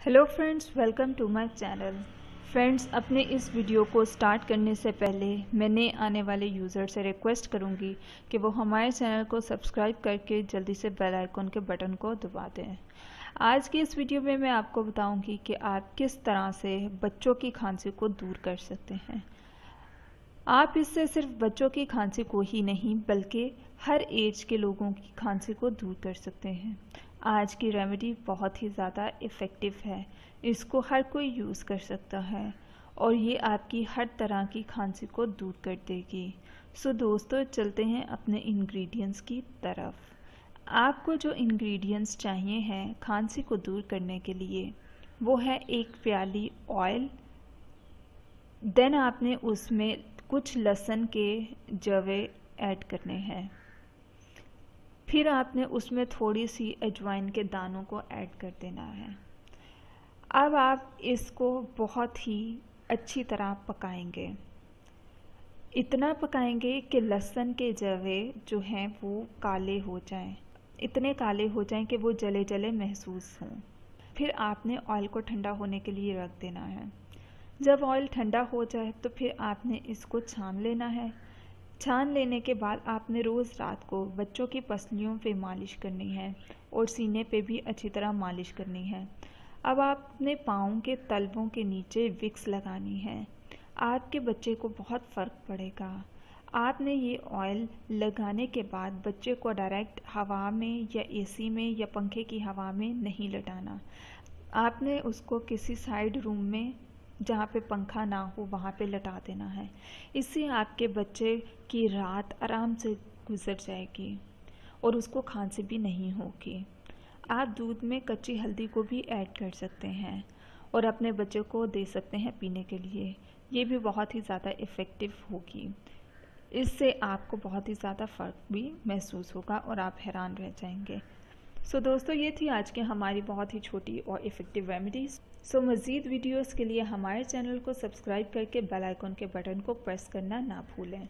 Hello friends, welcome to my channel. Friends, अपने इस video को स्टार्ट करने से पहले मैं नए आने वाले यूज़र से रिक्वेस्ट करूंगी कि वो हमारे चैनल को सब्सक्राइब करके जल्दी से बेल आइकन के बटन को दबा दें। आज की इस वीडियो में मैं आपको बताऊंगी कि आप किस तरह से बच्चों की खांसी को दूर कर सकते हैं। आप इससे सिर्फ बच्चों की खांसी को ही नहीं बल्कि हर एज के लोगों की खांसी को दूर कर सकते हैं। आज की रेमेडी बहुत ही ज़्यादा इफ़ेक्टिव है, इसको हर कोई यूज़ कर सकता है और ये आपकी हर तरह की खांसी को दूर कर देगी। सो दोस्तों, चलते हैं अपने इंग्रेडिएंट्स की तरफ। आपको जो इंग्रेडिएंट्स चाहिए हैं खांसी को दूर करने के लिए वो है 1 प्याली ऑयल। देन आपने उसमें कुछ लहसुन के जवे ऐड करने हैं। फिर आपने उसमें थोड़ी सी अजवाइन के दानों को ऐड कर देना है। अब आप इसको बहुत ही अच्छी तरह पकाएंगे। इतना पकाएंगे कि लहसुन के जवे जो हैं वो काले हो जाएं, इतने काले हो जाएं कि वो जले जले महसूस हों। फिर आपने ऑयल को ठंडा होने के लिए रख देना है। जब ऑयल ठंडा हो जाए तो फिर आपने इसको छान लेना है। छान लेने के बाद आपने रोज़ रात को बच्चों की पसलियों पे मालिश करनी है और सीने पे भी अच्छी तरह मालिश करनी है। अब आपने पाँव के तलवों के नीचे विक्स लगानी है। आपके बच्चे को बहुत फ़र्क पड़ेगा। आपने ये ऑयल लगाने के बाद बच्चे को डायरेक्ट हवा में या एसी में या पंखे की हवा में नहीं लटाना। आपने उसको किसी साइड रूम में जहाँ पे पंखा ना हो वहाँ पे लटा देना है। इससे आपके बच्चे की रात आराम से गुजर जाएगी और उसको खांसी भी नहीं होगी। आप दूध में कच्ची हल्दी को भी ऐड कर सकते हैं और अपने बच्चे को दे सकते हैं पीने के लिए। ये भी बहुत ही ज़्यादा इफ़ेक्टिव होगी। इससे आपको बहुत ही ज़्यादा फ़र्क भी महसूस होगा और आप हैरान रह जाएंगे। सो दोस्तों, ये थी आज की हमारी बहुत ही छोटी और इफ़ेक्टिव रेमेडीज़। सो मज़ीद वीडियोस के लिए हमारे चैनल को सब्सक्राइब करके बेल आइकन के बटन को प्रेस करना ना भूलें।